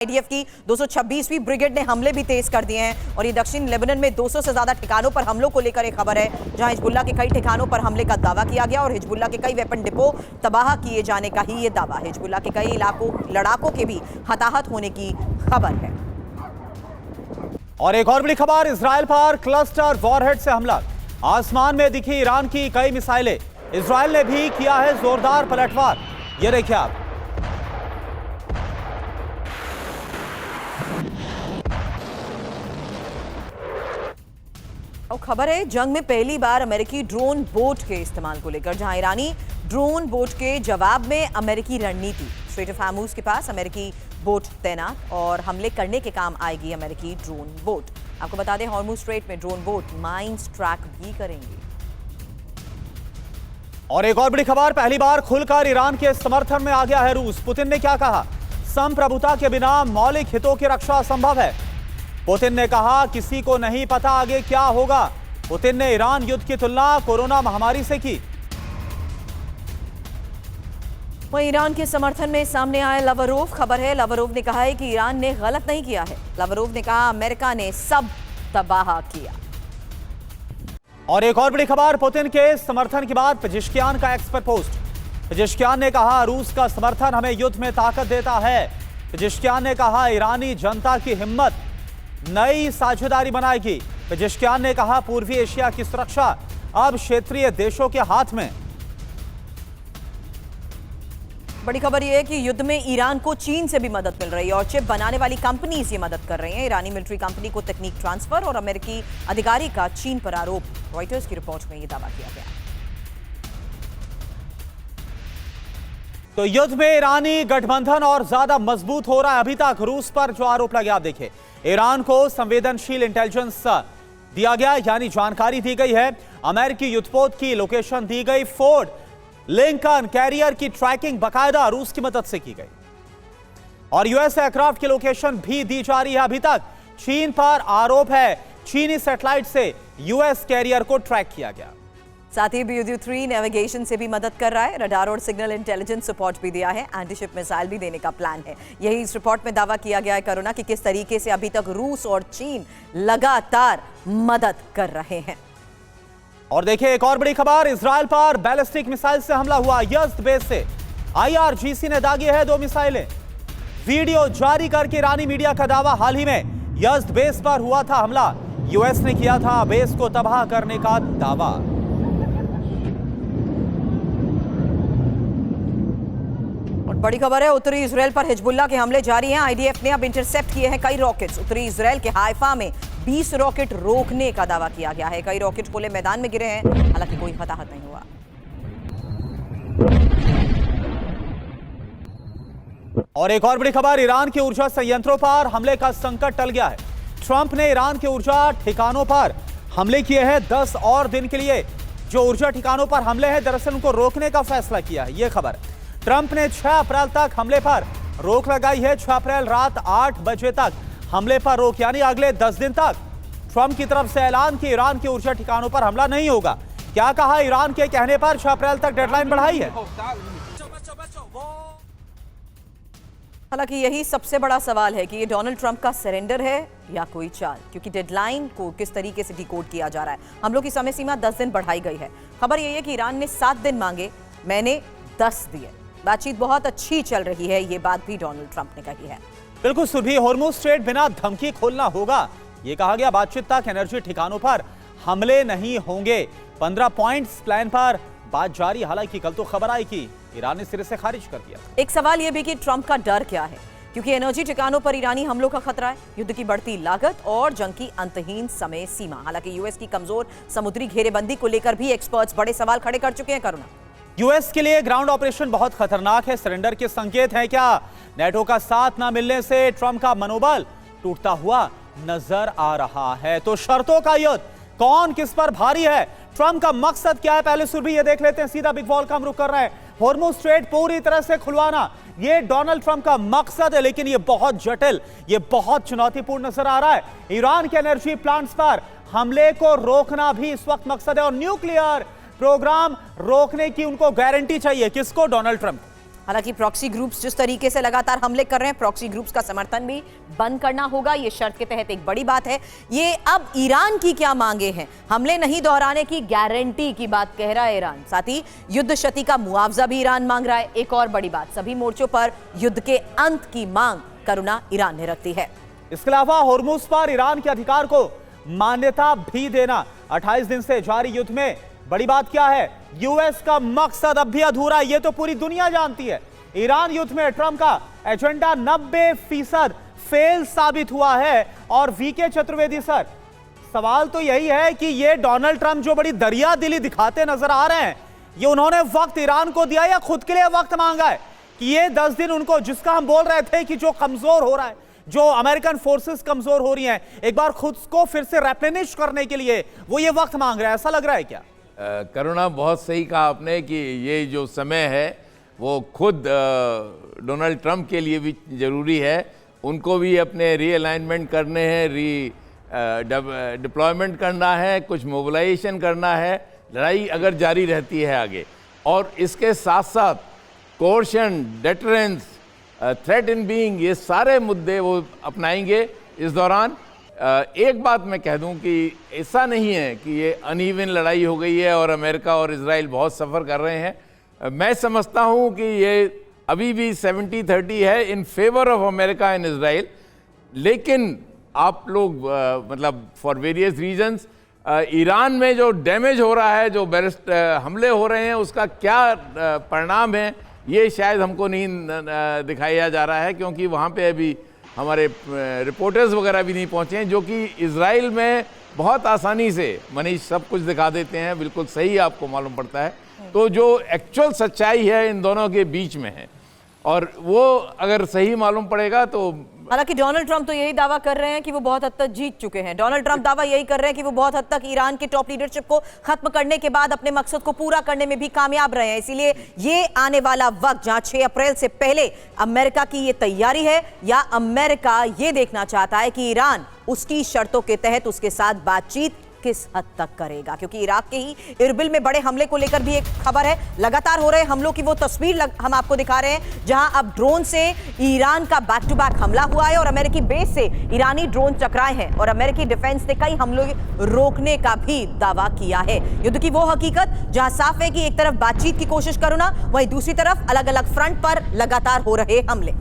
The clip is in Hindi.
आईडीएफ की 226वीं ब्रिगेड ने हमले भी तेज कर दिए हैं और ये दक्षिण लेबनान में 200 से ज्यादा ठिकानों पर हमलों को लेकर एक खबर है, जहां हिजबुल्लाह के कई ठिकानों पर हमले का दावा किया गया और हिजबुल्लाह के कई वेपन डिपो तबाह किए जाने का ही ये दावा है। हिजबुल्लाह के कई इलाकों लड़ाकों के भी हताहत होने की खबर है। और एक और बड़ी खबर, इजराइल पर क्लस्टर वॉरहेड से हमला। आसमान में दिखी ईरान की कई मिसाइलें, इजराइल ने भी किया है जोरदार पलटवार। ये देखिए आप, और खबर है जंग में पहली बार अमेरिकी ड्रोन बोट के इस्तेमाल को लेकर, जहां ईरानी ड्रोन बोट के जवाब में अमेरिकी रणनीति। स्ट्रेट ऑफ हार्मुज के पास अमेरिकी बोट तैनात और हमले करने के काम आएगी अमेरिकी ड्रोन बोट। आपको बता दें, हार्मुज स्ट्रेट में ड्रोन बोट माइंस ट्रैक भी करेंगी। और एक और बड़ी खबर, पहली बार खुलकर ईरान के समर्थन में आ गया है रूस। पुतिन ने क्या कहा? संप्रभुता के बिना मौलिक हितों की रक्षा असंभव है। पुतिन ने कहा, किसी को नहीं पता आगे क्या होगा। पुतिन ने ईरान युद्ध की तुलना कोरोना महामारी से की। वहीं ईरान के समर्थन में सामने आए लावरोव। खबर है, लावरोव ने कहा है कि ईरान ने गलत नहीं किया है। लावरोव ने कहा, अमेरिका ने सब तबाह किया। और एक और बड़ी खबर, पुतिन के समर्थन के बाद पेजेश्कियान का एक्सपर्ट पोस्ट। पेजेश्कियान ने कहा, रूस का समर्थन हमें युद्ध में ताकत देता है। पेजेश्कियान ने कहा, ईरानी जनता की हिम्मत नई साझेदारी बनाएगी। पेजेश्कियान ने कहा, पूर्वी एशिया की सुरक्षा अब क्षेत्रीय देशों के हाथ में। बड़ी खबर यह है कि युद्ध में ईरान को चीन से भी मदद मिल रही है और चिप बनाने वाली कंपनीज ये मदद कर रही हैं। ईरानी मिलिट्री कंपनी को तकनीक ट्रांसफर और अमेरिकी अधिकारी का चीन पर आरोप। रॉयटर्स की रिपोर्ट में यह दावा किया गया। तो युद्ध में ईरानी गठबंधन और ज्यादा मजबूत हो रहा है। अभी तक रूस पर जो आरोप लगे, आप देखिए, ईरान को संवेदनशील इंटेलिजेंस दिया गया, यानी जानकारी दी गई है। अमेरिकी युद्धपोत की लोकेशन दी गई। फोर्ड लिंकन कैरियर की ट्रैकिंग बाकायदा रूस की मदद से की गई और यूएस एयरक्राफ्ट की लोकेशन भी दी जा रही है। अभी तक चीन पर आरोप है, चीनी सैटेलाइट से यूएस कैरियर को ट्रैक किया गया। साथ ही BU-3 नेविगेशन से भी मदद कर रहा है। रडार और सिग्नल इंटेलिजेंस सपोर्ट भी दिया है। एंटीशिप मिसाइल भी देने का प्लान है। यही इस रिपोर्ट में दावा किया गया है कोरोना कि किस तरीके से अभी तक रूस और चीन लगातार मदद कर रहे हैं। और देखिए एक और बड़ी खबर, इजराइल पर बैलिस्टिक मिसाइल से हमला हुआ। यज़्द बेस से IRGC ने दागी है 2 मिसाइलें। वीडियो जारी करके ईरानी मीडिया का दावा, हाल ही में यज़्द बेस पर हुआ था हमला। यूएस ने किया था बेस को तबाह करने का दावा। बड़ी खबर है, उत्तरी इजराइल पर हिजबुल्लाह के हमले जारी हैं। आईडीएफ ने अब इंटरसेप्ट किए हैं कई रॉकेट्स। उत्तरी इजराइल के हाइफा में 20 रॉकेट रोकने का दावा किया गया है। कई रॉकेट खुले मैदान में गिरे हैं, हालांकि कोई हताहत नहीं हुआ। और एक और बड़ी खबर, ईरान के ऊर्जा संयंत्रों पर हमले का संकट टल गया है। ट्रंप ने ईरान के ऊर्जा ठिकानों पर हमले किए हैं 10 और दिन के लिए। जो ऊर्जा ठिकानों पर हमले हैं, दरअसल उनको रोकने का फैसला किया है। यह खबर, ट्रंप ने 6 अप्रैल तक हमले पर रोक लगाई है। 6 अप्रैल रात 8 बजे तक हमले पर रोक, यानी अगले 10 दिन तक। ट्रंप की तरफ से ऐलान कि ईरान के ऊर्जा ठिकानों पर हमला नहीं होगा। क्या कहा? ईरान के कहने पर 6 अप्रैल तक डेडलाइन बढ़ाई है। हालांकि यही सबसे बड़ा सवाल है कि ये डोनाल्ड ट्रंप का सरेंडर है या कोई चाल, क्योंकि डेडलाइन को किस तरीके से डिकोड किया जा रहा है। हमलों की समय सीमा 10 दिन बढ़ाई गई है। खबर यह है कि ईरान ने 7 दिन मांगे, मैंने 10 दिए। बातचीत बहुत अच्छी चल रही है, ये बात भी डोनाल्ड ट्रंप ने कही है। बिल्कुल सुरभि, हॉर्मुज़ स्ट्रेट बिना धमकी खोलना होगा, ये कहा गया। बातचीत तक एनर्जी ठिकानों पर हमले नहीं होंगे। 15 पॉइंट्स प्लान पर बात जारी। हालांकि कल तो खबर आई कि ईरान ने सिरे से खारिज कर दिया। एक सवाल यह भी कि ट्रंप का डर क्या है, क्योंकि एनर्जी ठिकानों पर ईरानी हमलों का खतरा है, युद्ध की बढ़ती लागत और जंग की अंतहीन समय सीमा। हालांकि यूएस की कमजोर समुद्री घेरेबंदी को लेकर भी एक्सपर्ट्स बड़े सवाल खड़े कर चुके हैं। करुणा, यूएस के लिए ग्राउंड ऑपरेशन बहुत खतरनाक है। सरेंडर के संकेत हैं क्या? नेटो का साथ न मिलने से ट्रंप का मनोबल टूटता हुआ नजर आ रहा है। तो शर्तों का युद्ध, कौन किस पर भारी है? ट्रंप का मकसद क्या है? पहले सुरभि ये देख लेते हैं। सीधा बिग वॉल का हम रुख कर रहे हैं। हॉर्मुज़ स्ट्रेट पूरी तरह से खुलवाना, ये डोनाल्ड ट्रंप का मकसद है, लेकिन ये बहुत जटिल, ये बहुत चुनौतीपूर्ण नजर आ रहा है। ईरान के एनर्जी प्लांट्स पर हमले को रोकना भी इस वक्त मकसद है और न्यूक्लियर प्रोग्राम रोकने की उनको गारंटी चाहिए। किसको? Donald Trump. हालांकि प्रॉक्सी ग्रुप्स जिस तरीके से लगातार हमले कर रहे हैं, प्रॉक्सी ग्रुप्स का समर्थन भी बंद करना होगा, ये शर्त के तहत एक बड़ी बात है। ये अब ईरान की क्या मांगे हैं? हमले नहीं दोहराने की गारंटी की बात कह रहा है ईरान, साथ ही युद्ध क्षति का मुआवजा भी ईरान मांग रहा है। एक और बड़ी बात, सभी मोर्चों पर युद्ध के अंत की मांग करना ईरान ने रखती है। इसके अलावा होर्मुज पर ईरान के अधिकार को मान्यता भी देना। 28 दिन से जारी युद्ध में बड़ी बात क्या है? यूएस का मकसद अब भी अधूरा है, ये तो पूरी दुनिया जानती है। ईरान युद्ध में ट्रंप का एजेंडा 90% फेल साबित हुआ है। और वीके चतुर्वेदी सर, सवाल तो यही है कि ये डोनाल्ड ट्रंप जो बड़ी दरिया दिली दिखाते नजर आ रहे हैं, ये उन्होंने वक्त ईरान को दिया या खुद के लिए वक्त मांगा है कि ये 10 दिन उनको, जिसका हम बोल रहे थे कि जो कमजोर हो रहा है, जो अमेरिकन फोर्सेस कमजोर हो रही हैं, एक बार खुद को फिर से रेप्लेनिश करने के लिए वो ये वक्त मांग रहे हैं, ऐसा लग रहा है क्या? करुणा, बहुत सही कहा आपने कि ये जो समय है वो खुद डोनाल्ड ट्रंप के लिए भी ज़रूरी है। उनको भी अपने रीअलाइनमेंट करने हैं, डिप्लॉयमेंट करना है, कुछ मोबिलाइजेशन करना है। लड़ाई अगर जारी रहती है आगे, और इसके साथ साथ coercion, deterrence, threat in being, ये सारे मुद्दे वो अपनाएंगे इस दौरान। एक बात मैं कह दूं कि ऐसा नहीं है कि ये अनइवन लड़ाई हो गई है और अमेरिका और इजराइल बहुत सफ़र कर रहे हैं। मैं समझता हूं कि ये अभी भी 70-30 है in favour of America and Israel. लेकिन आप लोग मतलब फॉर वेरियस रीजंस ईरान में जो डैमेज हो रहा है, जो हमले हो रहे हैं, उसका क्या परिणाम है, ये शायद हमको नहीं दिखाया जा रहा है, क्योंकि वहाँ पे अभी हमारे रिपोर्टर्स वगैरह भी नहीं पहुँचे हैं, जो कि इजराइल में बहुत आसानी से मनीष सब कुछ दिखा देते हैं, बिल्कुल सही आपको मालूम पड़ता है। तो जो एक्चुअल सच्चाई है इन दोनों के बीच में है, और वो अगर सही मालूम पड़ेगा तो। हालांकि डोनाल्ड ट्रंप तो यही दावा कर रहे हैं कि वो बहुत हद तक जीत चुके हैं। डोनाल्ड ट्रंप दावा यही कर रहे हैं कि वो बहुत हद तक ईरान के टॉप लीडरशिप को खत्म करने के बाद अपने मकसद को पूरा करने में भी कामयाब रहे हैं। इसीलिए ये आने वाला वक्त जहां 6 अप्रैल से पहले अमेरिका की ये तैयारी है, या अमेरिका ये देखना चाहता है कि ईरान उसकी शर्तों के तहत उसके साथ बातचीत किस हद तक करेगा। क्योंकि इराक के ही इरबिल में बड़े हमले को लेकर भी एक खबर है। लगातार हो रहे हमलों की वो तस्वीर हम आपको दिखा रहे हैं, जहां अब ड्रोन से ईरान का बैक टू बैक हमला हुआ है और अमेरिकी बेस से ईरानी ड्रोन टकराए हैं, और अमेरिकी डिफेंस ने कई हमलों रोकने का भी दावा किया है। युद्ध की वो हकीकत जहां साफ है कि एक तरफ बातचीत की कोशिश करो ना, वहीं दूसरी तरफ अलग अलग फ्रंट पर लगातार हो रहे हमले।